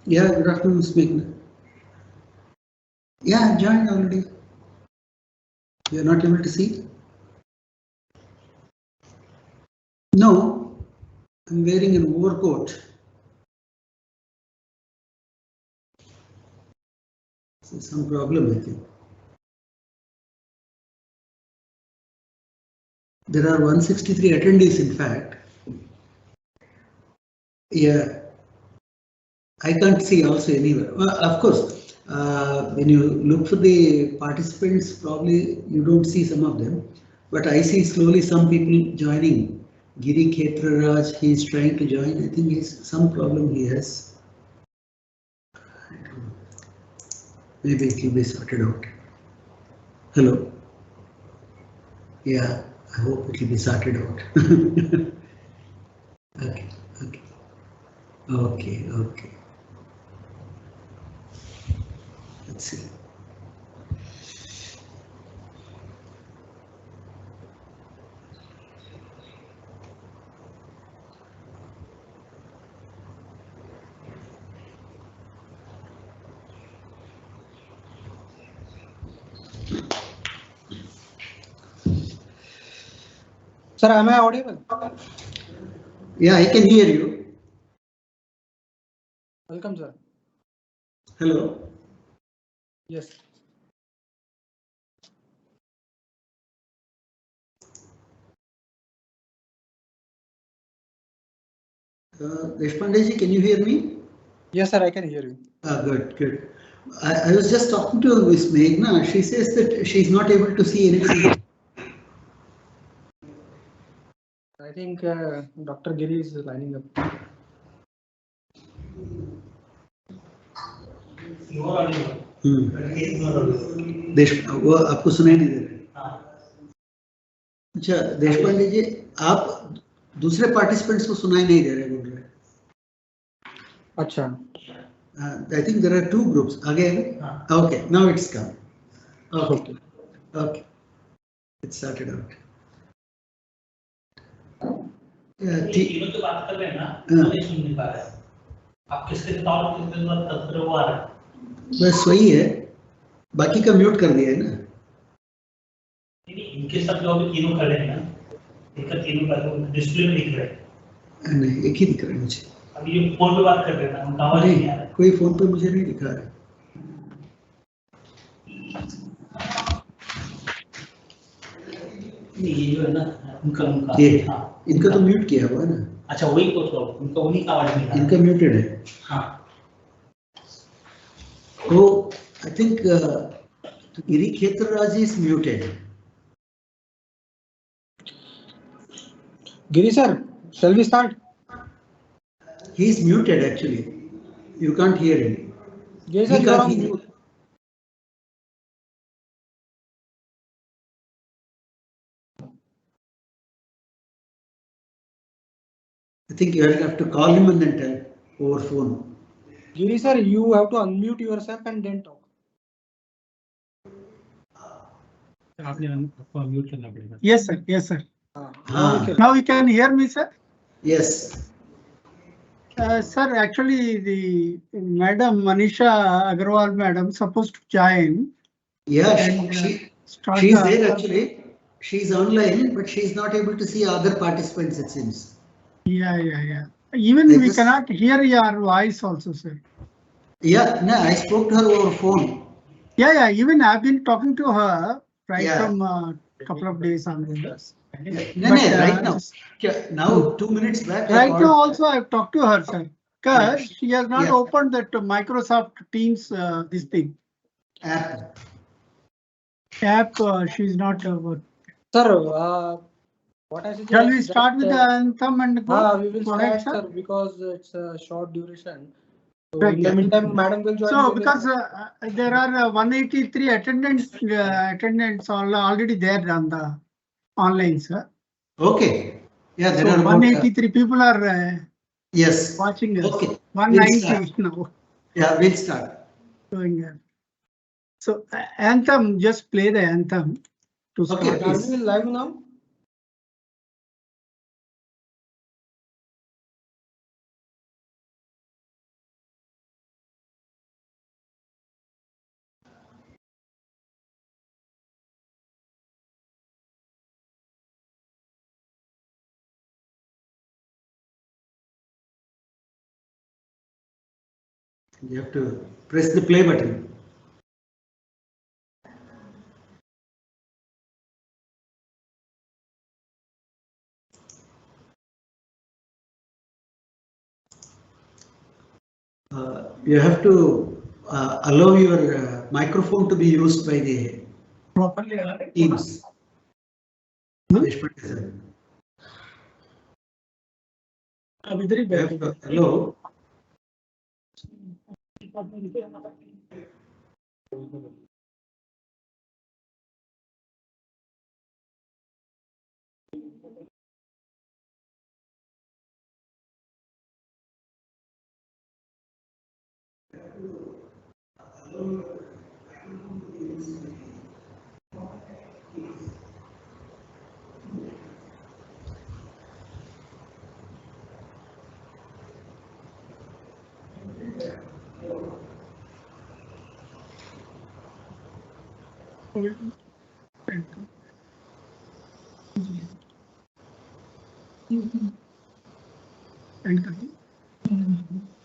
Yeah, good afternoon, Ms. Meghna. Yeah, I joined already. You are not able to see? No, I'm wearing an overcoat. So some problem, I think. There are 163 attendees, in fact. Yeah, I can't see also anywhere. Well, of course, when you look for the participants, probably you don't see some of them, but I see slowly some people joining. Giri Khetraraj, he is trying to join. I think he's some problem he has. Maybe it will be sorted out. Hello. Yeah, I hope it will be sorted out. Okay, okay, okay, okay. Let's see. Sir, am I audible? Yeah, I can hear you. Welcome, sir. Hello. Yes. Deshpande ji, can you hear me? Yes, sir, I can hear you. Good, good. I was just talking to Miss Meghna. She says that she's not able to see anything. I think Dr. Giri is lining up. वो आपको सुनाई नहीं दे रहा। अच्छा देशपांडे जी, आप दूसरे participants को सुनाई नहीं दे रहे बोल रहे। अच्छा। I think there are two groups again. Okay, now it's come. Okay, okay, it's sorted out. तीनों तो बात कर रहे हैं ना, तो नहीं सुन नहीं पा रहे। आप किसके तौर किसके बाद तत्व वो आ रहा है। बस वही है, बाकी का म्यूट कर दिया है ना। नहीं, इनके साथ जो अभी तीनों खड़े हैं ना, इनका तीनों का डिस्प्ले में दिख रहा है। नहीं, एक ही दिख रहा है मुझे। अभी ये फोन पे बात कर रहे थे, उनका आवाज नहीं आ रहा है। कोई फोन पे मुझे नहीं दिखा रहा है। ये जो है ना उनका ये हाँ, इनका तो म्यूट किया हुआ है ना। अच्छा वही तो उनका उन्हीं का आवाज नहीं आ रहा है। इनका म्यूटेड है। हाँ तो I think Giri Kshetraraj is muted. Giri sir, shall we start? He is muted actually. You can't hear him. Giri sir, He you are can't on hear. mute. I think you will have to call him and then tell over phone. Giri sir, you have to unmute yourself and then talk. आपने आपको mute करना पड़ेगा। Yes, sir. Yes, sir. हाँ. Now you can hear me, sir. Yes. Sir, actually, the Madam Manisha Agarwal, madam, supposed to join. Yeah, And, start she's the- there actually. She's online, but she's not able to see other participants, it seems. Yeah. Even I we just- cannot hear your voice also, sir. Yeah, no, I spoke to her over phone. Yeah. Even I've been talking to her right Yeah. from a couple of days on this. No, right now. Now, 2 minutes back. I Right called now her. also I've talked to her, sir. Because she has not Yeah. opened that Microsoft Teams this thing. App. She's not. Sir, what I suggest. Shall we start with the anthem and go? We will Go start, ahead, sir, because it's a short duration. So Right, in the yeah. meantime, madam will join. So because there are 183 attendants already there on the online, sir. Okay. Yeah, there So are about, 183 people are yes. watching us. Okay. 190 now Yeah, we'll start. going on. So anthem, just play the anthem to Okay, start. Are we live now? You have to press the play button. You have to allow your microphone to be used by the Properly. teams. Deshpande sir. अब इधर ही You have बैठो. to allow.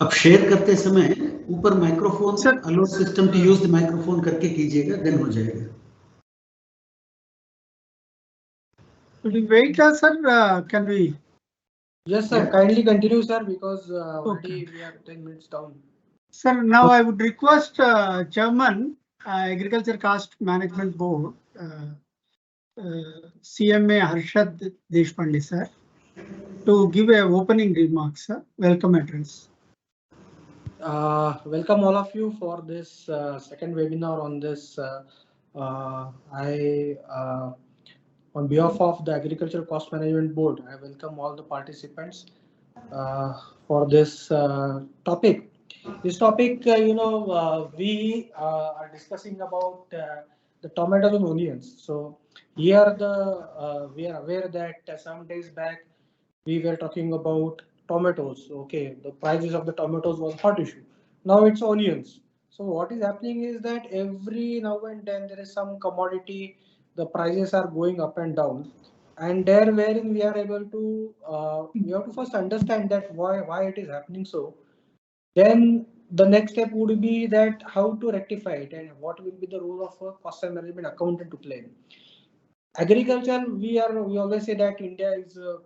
अब share करते समय ऊपर microphone Sir. Allow system to use the microphone करके कीजिएगा, देन हो जाएगा. Could you wait, sir? Can we? Yes, sir. Yeah. Kindly continue, sir, because already we are 10 minutes down. Sir, now I would request Chairman, Agriculture Cost Management Board, CMA Harshad Deshpande, sir, to give a opening remarks, sir. Welcome address. Welcome all of you for this second webinar on this. On behalf of the Agriculture Cost Management Board, I welcome all the participants for this topic. This topic, we are discussing about the tomatoes and onions. So here we are aware that some days back we were talking about tomatoes. Okay, the prices of the tomatoes was hot issue. Now it's onions. So what is happening is that every now and then there is some commodity, the prices are going up and down. and there wherein we are able to we have to first understand that why it is happening so. Then the next step would be that how to rectify it and what will be the role of a cost and management accountant to play. Agriculture, we always say that India is a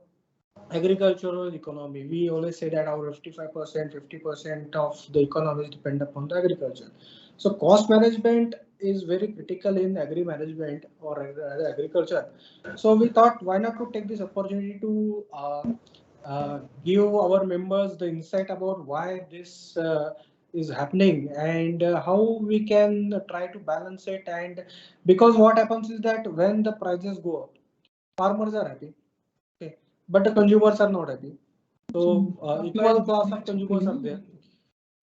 agricultural economy. We always say that our 55%, 50% of the economy is dependent upon the agriculture. So cost management is very critical in agri management or agriculture. So we thought, why not to take this opportunity to give our members the insight about why this is happening and how we can try to balance it. And because what happens is that when the prices go up, farmers are happy, okay, but the consumers are not happy. So equal class of consumers are there.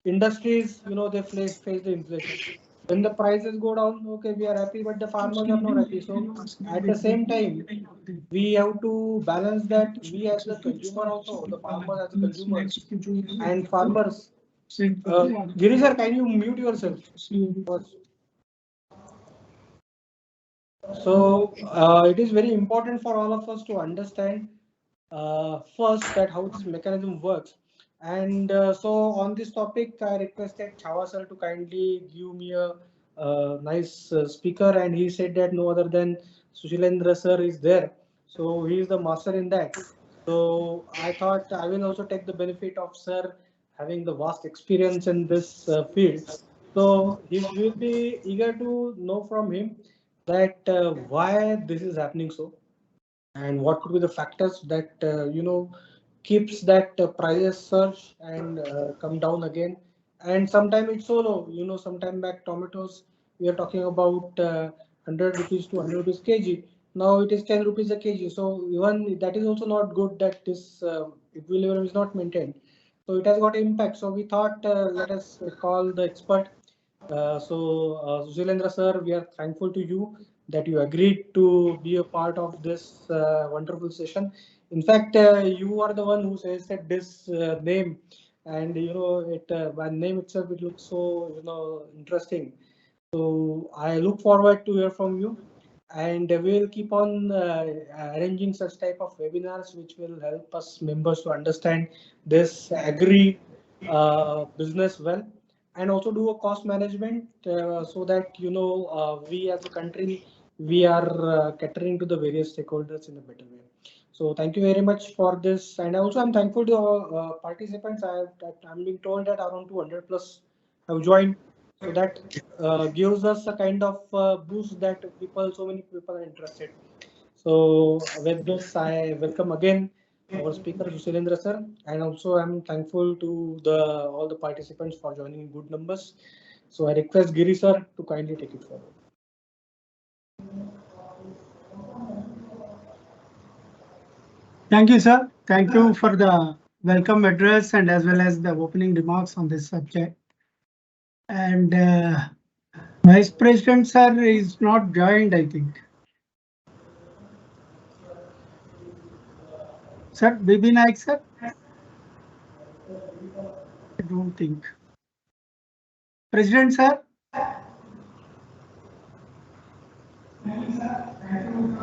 Industries, they face the inflation. When the prices go down, okay, we are happy, but the farmers are not happy. So at the same time, we have to balance that. We as the consumer also, the farmers as the consumers and farmers. Giri sir, can you mute yourself? So it is very important for all of us to understand first that how this mechanism works. And so on this topic, I requested Chava sir to kindly give me a nice speaker, and he said that no other than Sushilendra sir is there. So he is the master in that. So I thought I will also take the benefit of sir having the vast experience in this field. So he will be eager to know from him that why this is happening so, and what could be the factors that keeps that prices surge and come down again. And sometimes it's so low. Sometime back tomatoes we are talking about 100 rupees to 100 rupees kg. Now it is 10 rupees a kg. So even that is also not good, that this equilibrium is not maintained. So it has got impact. So we thought let us call the expert. Sushilendra sir, we are thankful to you that you agreed to be a part of this wonderful session. In fact, you are the one who said this name, and it by name itself it looks so interesting. So I look forward to hear from you, and we will keep on arranging such type of webinars which will help us members to understand this agri business well, and also do a cost management so that we as a country, we are catering to the various stakeholders in a better way. So thank you very much for this, and also I'm thankful to all participants. I'm being told that around 200 plus have joined, so that gives us a kind of boost that so many people are interested. So with this, I welcome again our speaker Sushilendra sir, and also I'm thankful to all the participants for joining in good numbers. So I request Giri sir to kindly take it forward. Thank you, sir. Thank you for the welcome address and as well as the opening remarks on this subject. And Vice President sir is not joined, I think. Sir, Bibi Naik sir? I don't think. President sir?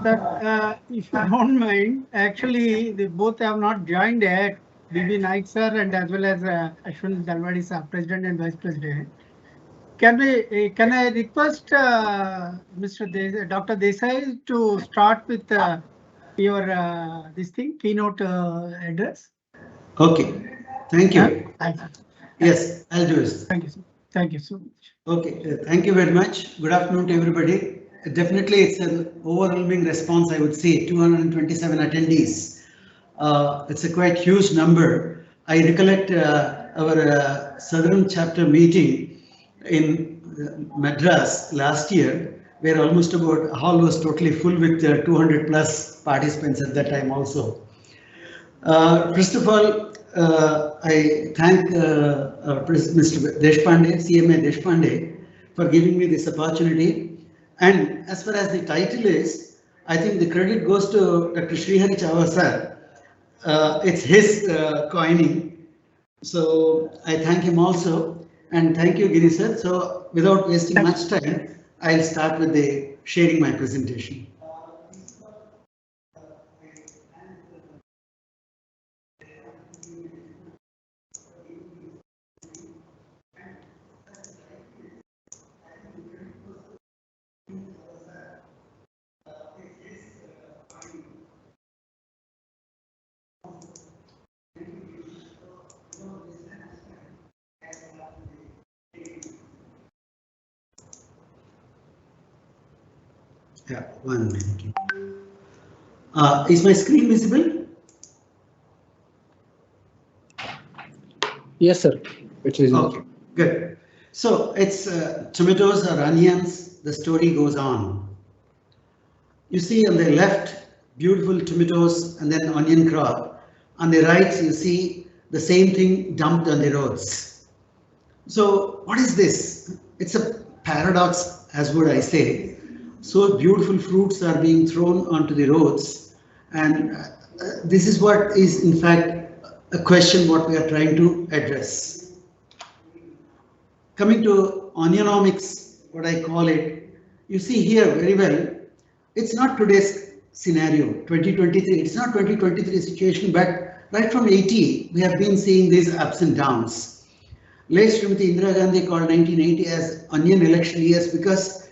Sir, if you don't mind, actually they both have not joined yet. Bibi Naik sir and as well as Ashwin Dalwadi sir, President and Vice President. Can I request Dr. Desai to start with your keynote address? Okay, thank you. Thank you. Yes, I'll do it. Thank you, sir. Thank you so much. Okay, thank you very much. Good afternoon to everybody. Definitely, it's an overwhelming response, I would say, 227 attendees. It's a quite huge number. I recollect our Southern chapter meeting in Madras last year, where almost about hall was totally full with 200 plus participants at that time also. First of all, I thank Mr. Deshpande, CMA Deshpande, for giving me this opportunity. And as far as the title is, I think the credit goes to Dr. Srihari Chava sir. It's his coining. So I thank him also. And thank you, Giri sir. So without wasting much time, I'll start with sharing my presentation. Yeah, 1 minute. Is my screen visible? Yes, sir. It is. Okay, good. So it's tomatoes or onions, the story goes on. You see on the left, beautiful tomatoes and then onion crop. On the right, you see the same thing dumped on the roads. So what is this? It's a paradox, as would I say. So beautiful fruits are being thrown onto the roads, and this is what is in fact a question what we are trying to address. Coming to onionomics, what I call it, you see here very well, it's not today's scenario, 2023, it's not 2023 situation, but right from 80, we have been seeing these ups and downs. Late Srimati Indira Gandhi called 1980 as onion election years because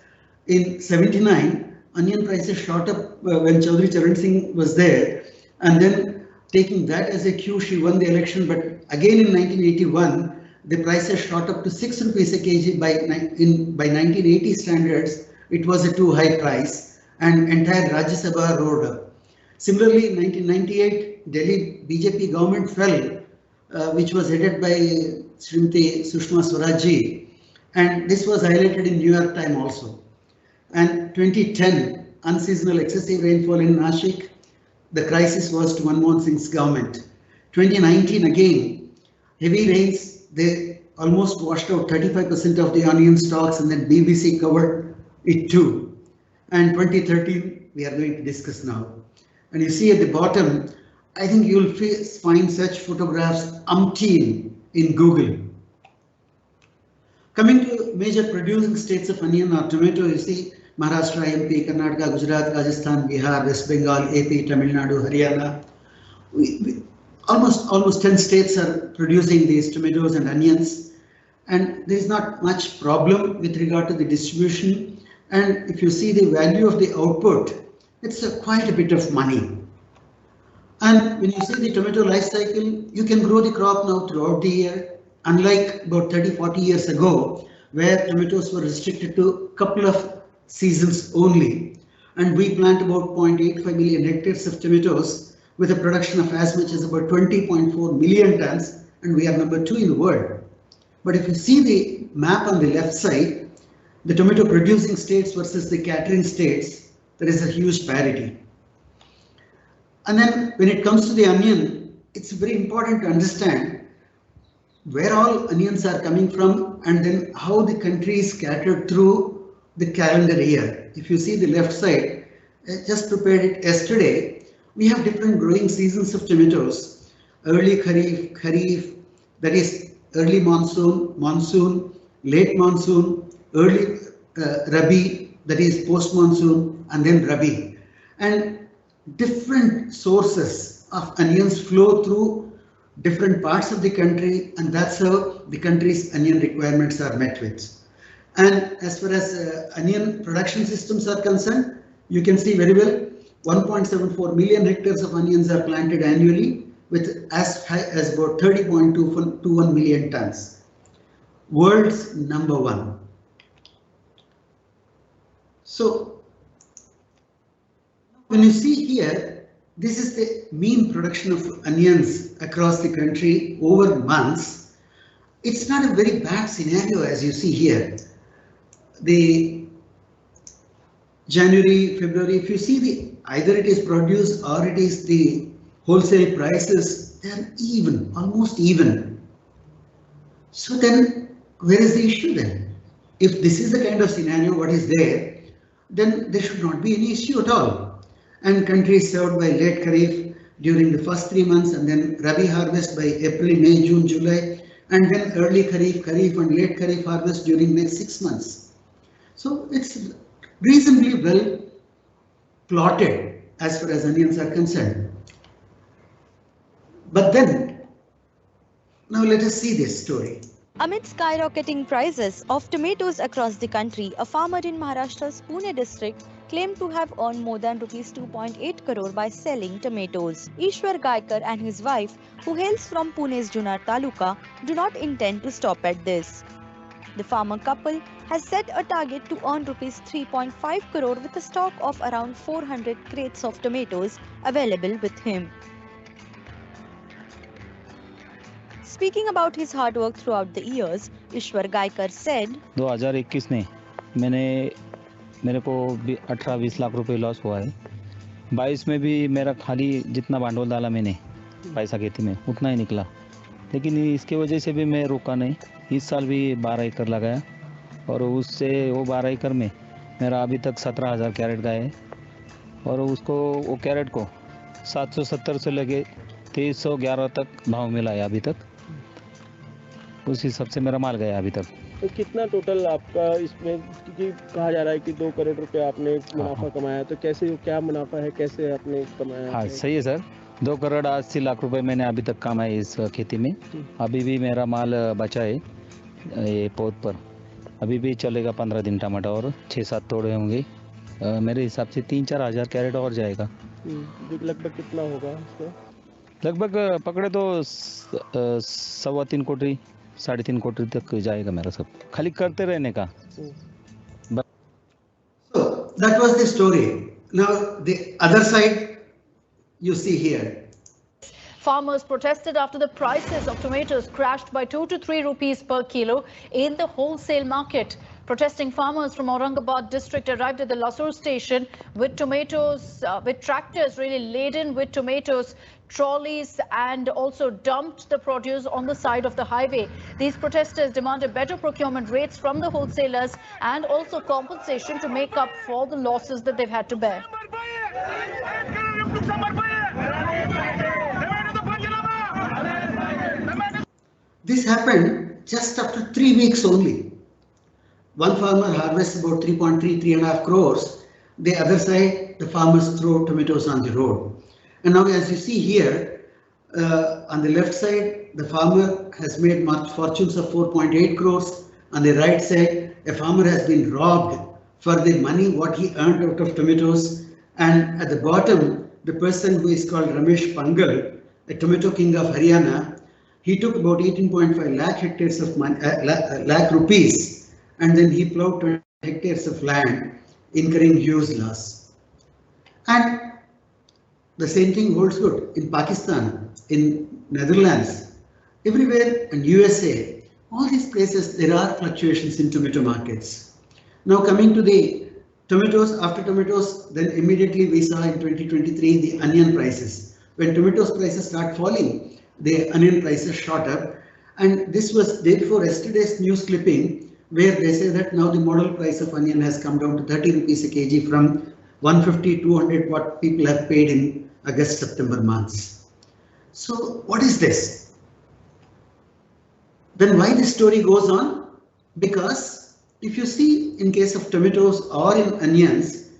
in 79, onion prices shot up when Chaudhry Charan Singh was there, and then taking that as a cue, she won the election. But again in 1981, the prices shot up to 6 rupees a kg. By 1980 standards, it was a too high price, and entire Rajya Sabha rode up. Similarly, in 1998, Delhi BJP government fell, which was headed by Srimati Sushma Swaraj ji, and this was highlighted in New York Times also. And 2010, unseasonal excessive rainfall in Nashik, the crisis was to Manmohan Singh's government. 2019 again, heavy rains, they almost washed out 35% of the onion stocks, and then BBC covered it too. And 2013, we are going to discuss now. And you see at the bottom, I think you'll find such photographs umpteen in Google. Coming to major producing states of onion or tomato, you see Maharashtra, MP, Karnataka, Gujarat, Rajasthan, Bihar, West Bengal, AP, Tamil Nadu, Haryana. Almost 10 states are producing these tomatoes and onions, and there is not much problem with regard to the distribution. And if you see the value of the output, it's quite a bit of money. And when you see the tomato life cycle, you can grow the crop now throughout the year, unlike about 30-40 years ago, where tomatoes were restricted to a couple of seasons only. And we plant about 0.85 million hectares of tomatoes with a production of as much as about 20.4 million tons, and we are number 2 in the world. But if you see the map on the left side, the tomato producing states versus the catering states, there is a huge parity. And then when it comes to the onion, it's very important to understand where all onions are coming from and then how the country is scattered through the calendar year. If you see the left side, I just prepared it yesterday. We have different growing seasons of tomatoes. Early Kharif, that is early monsoon, late monsoon, early Rabi, that is post monsoon, and then Rabi. And different sources of onions flow through different parts of the country, and that's how the country's onion requirements are met with. And as far as onion production systems are concerned, you can see very well 1.74 million hectares of onions are planted annually with as high as about 30.21 million tons. World's number 1. So when you see here, this is the mean production of onions across the country over months. It's not a very bad scenario as you see here. The January, February, if you see the either it is produce or it is the wholesale prices, they are even, almost even. So then where is the issue then? If this is the kind of scenario what is there, then there should not be any issue at all. And country is served by late Kharif during the first 3 months, and then Rabi harvest by April, May, June, July, and then early Kharif and late Kharif harvest during next 6 months. So it's reasonably well plotted as far as onions are concerned. But then, now let us see this story. Amid skyrocketing prices of tomatoes across the country, a farmer in Maharashtra's Pune district claimed to have earned more than Rs 2.8 crore by selling tomatoes. Ishwar Gaikar and his wife, who hails from Pune's Junar Taluka, do not intend to stop at this. The farmer couple has set a target to earn rupees 3.5 crore with a stock of around 400 crates of tomatoes available with him. Speaking about his hard work throughout the years, Ishwar Gaikar said, 2021 में मेरे को 18-20 लाख रुपए loss हुआ है। 22 में भी मेरा खाली जितना भांडवल डाला मैंने पैसा खेती में उतना ही निकला, लेकिन इसके वजह से भी मैं रुका नहीं। इस साल भी 12 एकड़ लगाया और उससे वो 12 एकड़ में मेरा अभी तक 17,000 कैरेट गए है और वो कैरेट को 770 से लगे 2311 तक भाव मिला है अभी तक। उस हिसाब से मेरा माल गया अभी तक। तो कितना टोटल आपका इसमें, क्योंकि कहा जा रहा है कि 2 करोड़ रुपए आपने मुनाफा कमाया, तो कैसे, क्या मुनाफा है, कैसे आपने कमाया? हाँ सही है सर, 2 करोड़ 80 लाख रुपए मैंने अभी तक कमाए इस खेती में। अभी भी मेरा माल बचा है ये पौध पर, अभी भी चलेगा 15 दिन टमाटर और 6-7 तोड़े होंगे। मेरे हिसाब से 3-4 हज़ार कैरेट और जाएगा। लगभग कितना होगा इसमें? लगभग पकड़े तो 3.25 कोटी 3.5 कोटी तक जाएगा मेरा सब, खाली करते रहने का। So that was the story. Now the other side you see here. Farmers protested after the prices of tomatoes crashed by 2 to 3 rupees per kilo in the wholesale market. Protesting farmers from Aurangabad district arrived at the Lasur station with tomatoes, with tractors really laden with tomatoes, trolleys, and also dumped the produce on the side of the highway. These protesters demanded better procurement rates from the wholesalers and also compensation to make up for the losses that they've had to bear. This happened just after 3 weeks only. One farmer harvests about 3.3-3.5 crores. The other side, the farmers throw tomatoes on the road. And now, as you see here, on the left side, the farmer has made fortunes of 4.8 crores. On the right side, a farmer has been robbed for the money what he earned out of tomatoes. And at the bottom, the person who is called Ramesh Pangal, a tomato king of Haryana, he took about 18.5 lakh hectares of lakh rupees. And then he plowed 20 hectares of land, incurring huge loss. And the same thing holds good in Pakistan, in Netherlands, everywhere, and USA. All these places, there are fluctuations in tomato markets. Now coming to the tomatoes, after tomatoes, then immediately we saw in 2023 the onion prices. When tomatoes prices start falling, the onion prices shot up. And this was day before yesterday's news clipping, where they say that now the model price of onion has come down to 30 rupees a kg from 150, 200 what people have paid in August, September months. So what is this? Then why this story goes on? Because if you see in case of tomatoes or in onions,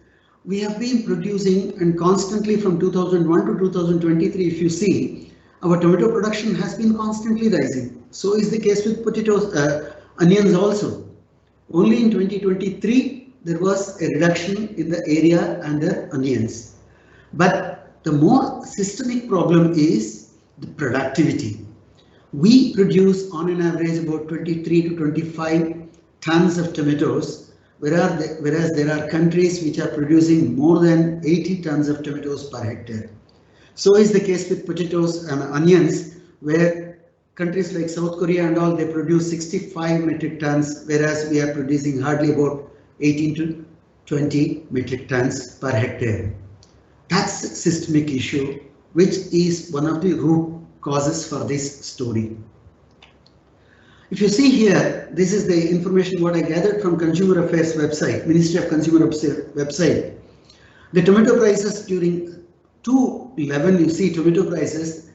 we have been producing, and constantly from 2001 to 2023, if you see, our tomato production has been constantly rising. So is the case with potatoes, onions also. Only in 2023 there was a reduction in the area under onions. But the more systemic problem is the productivity. We produce on an average about 23 to 25 tons of tomatoes, whereas there are countries which are producing more than 80 tons of tomatoes per hectare. So is the case with potatoes and onions, where countries like South Korea and all, they produce 65 metric tons, whereas we are producing hardly about 18 to 20 metric tons per hectare. That's a systemic issue, which is one of the root causes for this story. If you see here, this is the information what I gathered from Consumer Affairs website, Ministry of Consumer Affairs website. The tomato prices during 2011, you see tomato prices,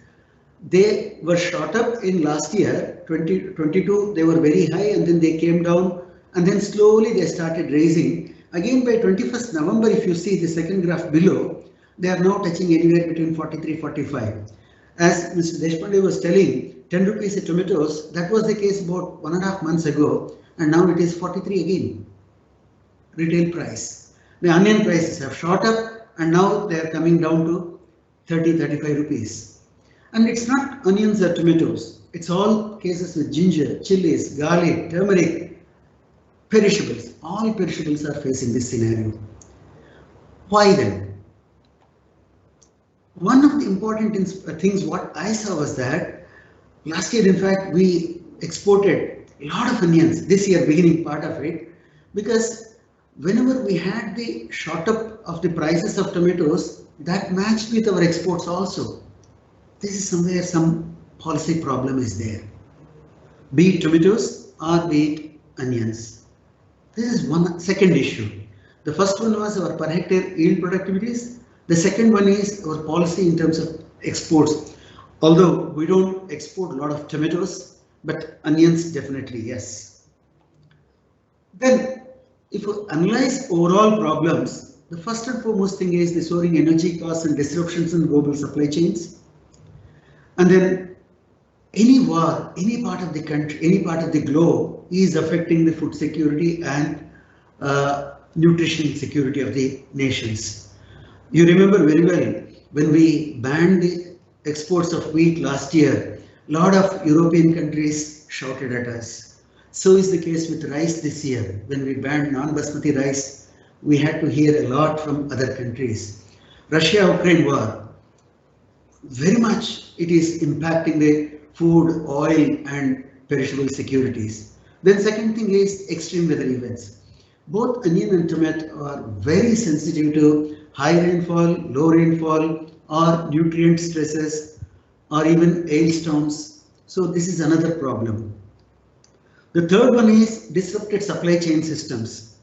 they were shot up in last year, 2022, they were very high, and then they came down, and then slowly they started raising. Again by 21st November, if you see the second graph below, they are now touching anywhere between 43-45. As Mr. Deshpande was telling, 10 rupees a tomatoes, that was the case about 1.5 months ago, and now it is 43 again, retail price. The onion prices have shot up, and now they are coming down to 30-35 rupees. And it's not onions or tomatoes, it's all cases with ginger, chilies, garlic, turmeric, perishables, all perishables are facing this scenario. Why then? One of the important things what I saw was that last year, in fact, we exported a lot of onions, this year beginning part of it, because whenever we had the shot up of the prices of tomatoes, that matched with our exports also. This is somewhere some policy problem is there. Be it tomatoes or be it onions. This is one second issue. The first one was our per hectare yield productivities. The second one is our policy in terms of exports. Although we don't export a lot of tomatoes, but onions definitely yes. Then if we analyze overall problems, the first and foremost thing is the soaring energy costs and disruptions in global supply chains. And then any war, any part of the country, any part of the globe is affecting the food security and nutrition security of the nations. You remember very well when we banned the exports of wheat last year, a lot of European countries shouted at us. So is the case with rice this year. When we banned non-basmati rice, we had to hear a lot from other countries. Russia-Ukraine war, very much it is impacting the food, oil and perishable securities. Then second thing is extreme weather events. Both onion and tomato are very sensitive to high rainfall, low rainfall or nutrient stresses or even hailstorms. So this is another problem. The third one is disrupted supply chain systems.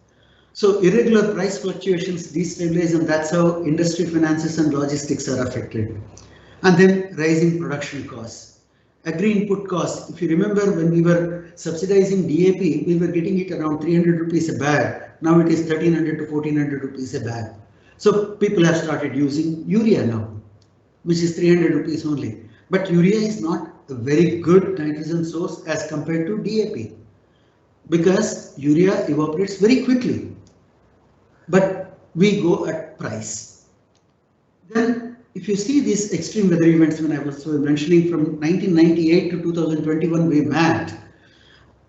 So irregular price fluctuations destabilize, and that's how industry finances and logistics are affected. And then rising production costs. Agri input costs, if you remember when we were subsidizing DAP, we were getting it around 300 rupees a bag. Now it is 1300 to 1400 rupees a bag. So people have started using urea now, which is 300 rupees only. But urea is not a very good nitrogen source as compared to DAP, because urea evaporates very quickly, but we go at price. Then if you see these extreme weather events, when I was mentioning from 1998 to 2021, we mapped,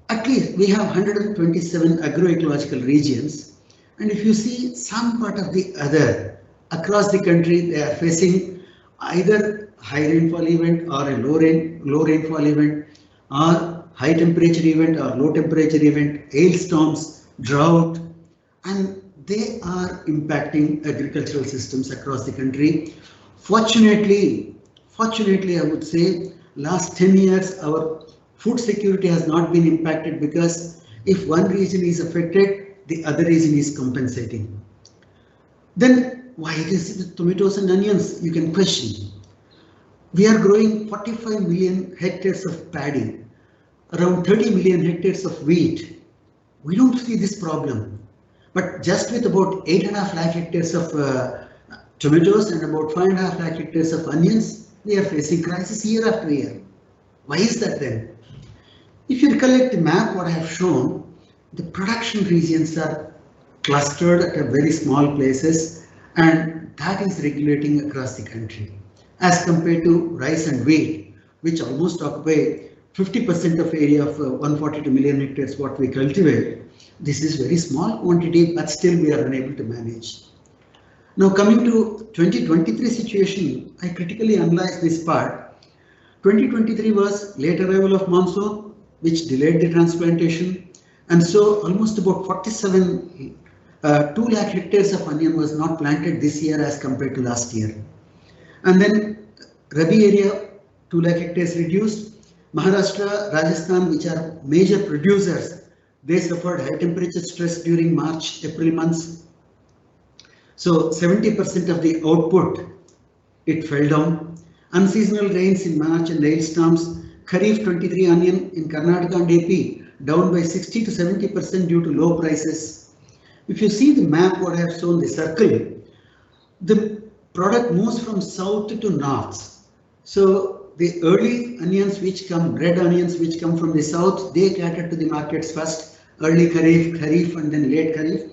at least we have 127 agroecological regions. And if you see some part of the other, across the country, they are facing either high rainfall event or a low rainfall event, or high temperature event or low temperature event, hailstorms, drought, and they are impacting agricultural systems across the country. Fortunately, I would say last 10 years, our food security has not been impacted, because if one region is affected, the other region is compensating. Then why it is with tomatoes and onions, you can question. We are growing 45 million hectares of paddy, around 30 million hectares of wheat. We don't see this problem. But just with about 8.5 lakh hectares of tomatoes and about 5.5 lakh hectares of onions, we are facing crisis year after year. Why is that then? If you recollect the map what I have shown, the production regions are clustered at a very small places, and that is regulating across the country. As compared to rice and wheat, which almost occupy 50% of area of 142 million hectares what we cultivate, this is very small quantity, but still we are unable to manage. Now coming to 2023 situation, I critically analyzed this part. 2023 was late arrival of monsoon, which delayed the transplantation, and so almost about 2 lakh hectares of onion was not planted this year as compared to last year. And then Rabi area 2 lakh hectares reduced. Maharashtra, Rajasthan, which are major producers, they suffered high temperature stress during March, April months. So 70% of the output, it fell down. Unseasonal rains in March and hailstorms. Kharif 23 onion in Karnataka and AP down by 60 to 70% due to low prices. If you see the map what I have shown, the circle, the product moves from south to north. So the early onions which come, red onions which come from the south, they cater to the markets first, early Kharif and then late Kharif.